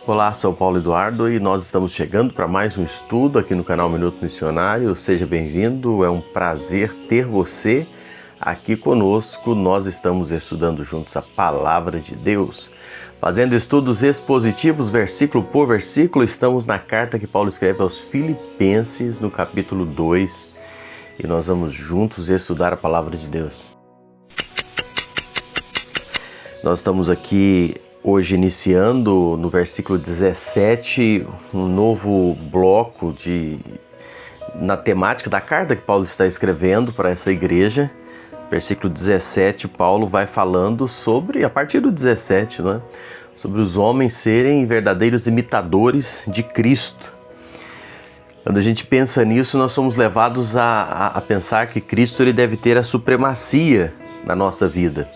Olá, sou Paulo Eduardo e nós estamos chegando para mais um estudo aqui no canal Minuto Missionário. Seja bem-vindo, é um prazer ter você aqui conosco. Nós estamos estudando juntos a Palavra de Deus, fazendo estudos expositivos, versículo por versículo. Estamos na carta que Paulo escreve aos Filipenses, no capítulo 2, e nós vamos juntos estudar a Palavra de Deus. Nós estamos aqui hoje iniciando no versículo 17 um novo bloco na temática da carta que Paulo está escrevendo para essa igreja. Versículo 17, Paulo vai falando sobre, a partir do 17, né, sobre os homens serem verdadeiros imitadores de Cristo. Quando a gente pensa nisso, nós somos levados a pensar que Cristo ele deve ter a supremacia na nossa vida.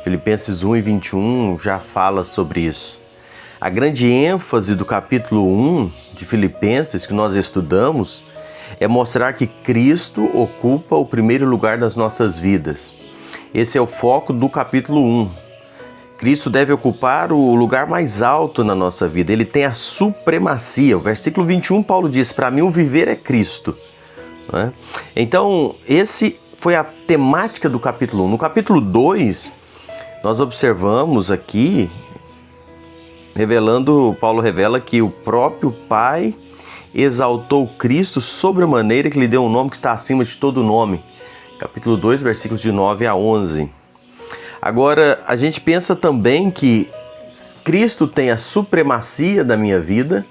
Filipenses 1 e 21 já fala sobre isso. A grande ênfase do capítulo 1 de Filipenses que nós estudamos é mostrar que Cristo ocupa o primeiro lugar das nossas vidas. Esse é o foco do capítulo 1. Cristo deve ocupar o lugar mais alto na nossa vida. Ele tem a supremacia. O versículo 21, Paulo diz, para mim o viver é Cristo. Né? Então, esse foi a temática do capítulo 1. No capítulo 2, nós observamos aqui, Paulo revela que o próprio Pai exaltou Cristo sobremaneira, que lhe deu um nome que está acima de todo nome. Capítulo 2, versículos de 9 a 11. Agora, a gente pensa também que Cristo tem a supremacia da minha vida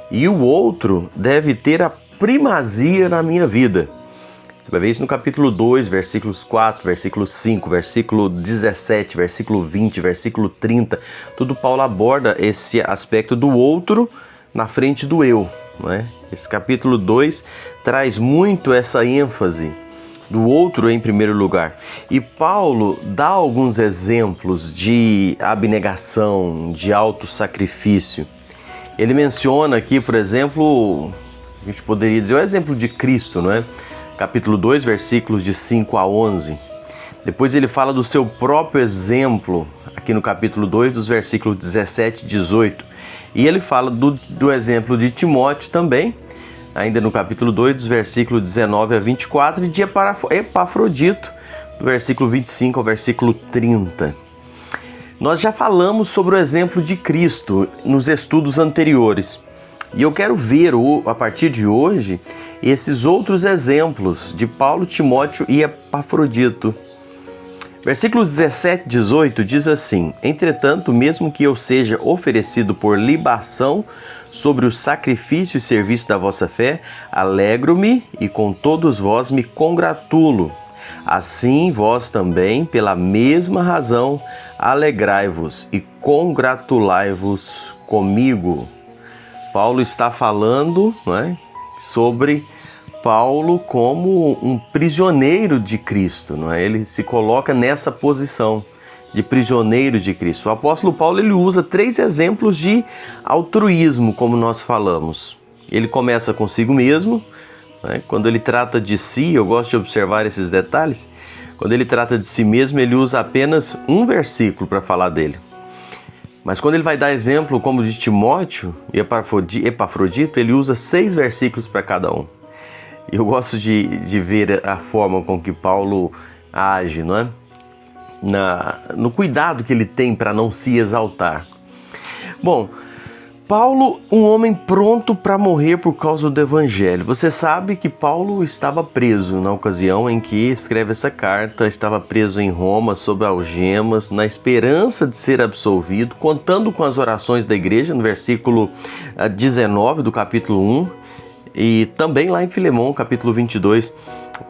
e o outro deve ter a primazia na minha vida. Você vai ver isso no capítulo 2, versículos 4, versículo 5, versículo 17, versículo 20, versículo 30. Tudo Paulo aborda esse aspecto do outro na frente do eu. Não é? Esse capítulo 2 traz muito essa ênfase do outro em primeiro lugar. E Paulo dá alguns exemplos de abnegação, de autossacrifício. Ele menciona aqui, por exemplo, a gente poderia dizer o exemplo de Cristo, não é? Capítulo 2, versículos de 5 a 11. Depois ele fala do seu próprio exemplo, aqui no capítulo 2, dos versículos 17 e 18. E ele fala do exemplo de Timóteo também, ainda no capítulo 2, dos versículos 19 a 24, e de Epafrodito, do versículo 25 ao versículo 30. Nós já falamos sobre o exemplo de Cristo nos estudos anteriores. E eu quero ver, a partir de hoje, esses outros exemplos de Paulo, Timóteo e Epafrodito. Versículos 17 e 18 diz assim: entretanto, mesmo que eu seja oferecido por libação sobre o sacrifício e serviço da vossa fé, alegro-me e com todos vós me congratulo. Assim vós também, pela mesma razão, alegrai-vos e congratulai-vos comigo. Paulo está falando, não é, sobre Paulo como um prisioneiro de Cristo, não é? Ele se coloca nessa posição de prisioneiro de Cristo. O apóstolo Paulo ele usa 3 exemplos de altruísmo, como nós falamos. Ele começa consigo mesmo, né? Quando ele trata de si, eu gosto de observar esses detalhes, quando ele trata de si mesmo, ele usa apenas um versículo para falar dele. Mas quando ele vai dar exemplo como de Timóteo e Epafrodito, ele usa 6 versículos para cada um. Eu gosto de ver a forma com que Paulo age, não é? No cuidado que ele tem para não se exaltar. Bom, Paulo, um homem pronto para morrer por causa do Evangelho. Você sabe que Paulo estava preso na ocasião em que escreve essa carta, estava preso em Roma sob algemas, na esperança de ser absolvido, contando com as orações da igreja, no versículo 19 do capítulo 1, e também lá em Filemão, capítulo 22,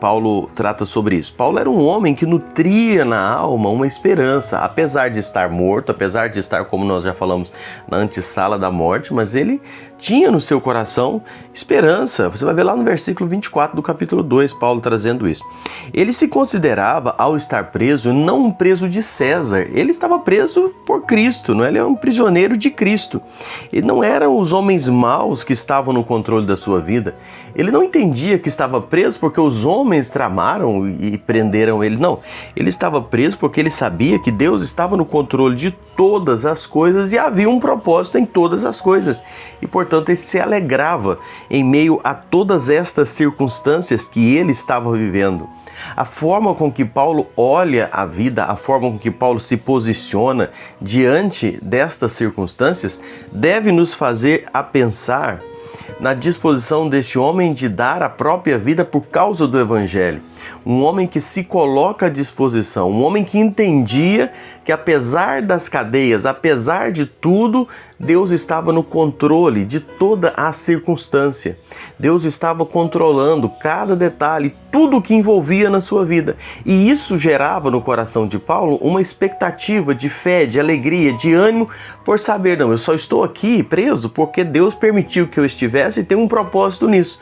Paulo trata sobre isso. Paulo era um homem que nutria na alma uma esperança, apesar de estar morto, apesar de estar, como nós já falamos, na antessala da morte, mas ele tinha no seu coração esperança. Você vai ver lá no versículo 24 do capítulo 2, Paulo trazendo isso. Ele se considerava, ao estar preso, não um preso de César. Ele estava preso por Cristo, não é? Ele é um prisioneiro de Cristo. E não eram os homens maus que estavam no controle da sua vida. Ele não entendia que estava preso porque os homens tramaram e prenderam ele. Não, ele estava preso porque ele sabia que Deus estava no controle de todas as coisas e havia um propósito em todas as coisas. E, portanto, ele se alegrava em meio a todas estas circunstâncias que ele estava vivendo. A forma com que Paulo olha a vida, a forma com que Paulo se posiciona diante destas circunstâncias, deve nos fazer a pensar na disposição deste homem de dar a própria vida por causa do Evangelho. Um homem que se coloca à disposição, um homem que entendia que apesar das cadeias, apesar de tudo, Deus estava no controle de toda a circunstância. Deus estava controlando cada detalhe, tudo o que envolvia na sua vida. E isso gerava no coração de Paulo uma expectativa de fé, de alegria, de ânimo, por saber, não, eu só estou aqui preso porque Deus permitiu que eu estivesse e tem um propósito nisso.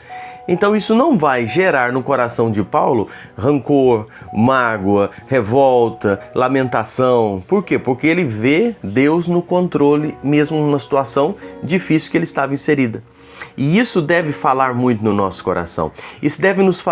Então isso não vai gerar no coração de Paulo rancor, mágoa, revolta, lamentação. Por quê? Porque ele vê Deus no controle, mesmo numa situação difícil que ele estava inserida. E isso deve falar muito no nosso coração. Isso deve nos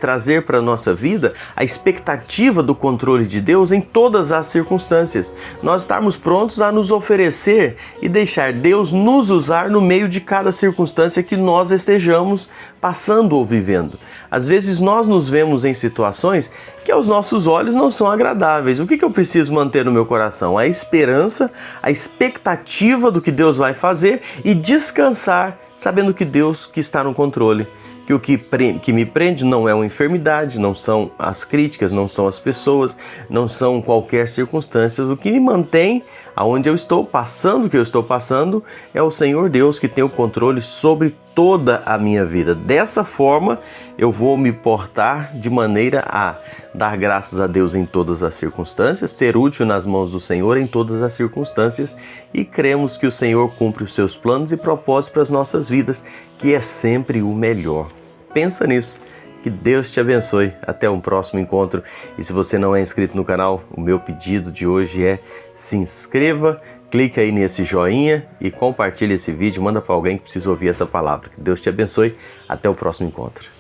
trazer para a nossa vida a expectativa do controle de Deus em todas as circunstâncias. Nós estarmos prontos a nos oferecer e deixar Deus nos usar no meio de cada circunstância que nós estejamos passando ou vivendo. Às vezes nós nos vemos em situações que aos nossos olhos não são agradáveis. O que eu preciso manter no meu coração? A esperança, a expectativa do que Deus vai fazer e descansar sabendo que Deus que está no controle, que o que me prende não é uma enfermidade, não são as críticas, não são as pessoas, não são qualquer circunstância. O que me mantém aonde eu estou passando, o que eu estou passando, é o Senhor Deus que tem o controle sobre toda a minha vida. Dessa forma, eu vou me portar de maneira a dar graças a Deus em todas as circunstâncias, ser útil nas mãos do Senhor em todas as circunstâncias e cremos que o Senhor cumpre os seus planos e propósitos para as nossas vidas, que é sempre o melhor. Pensa nisso. Que Deus te abençoe. Até um próximo encontro. E se você não é inscrito no canal, o meu pedido de hoje é se inscreva, clique aí nesse joinha e compartilhe esse vídeo. Manda para alguém que precisa ouvir essa palavra. Que Deus te abençoe. Até o próximo encontro.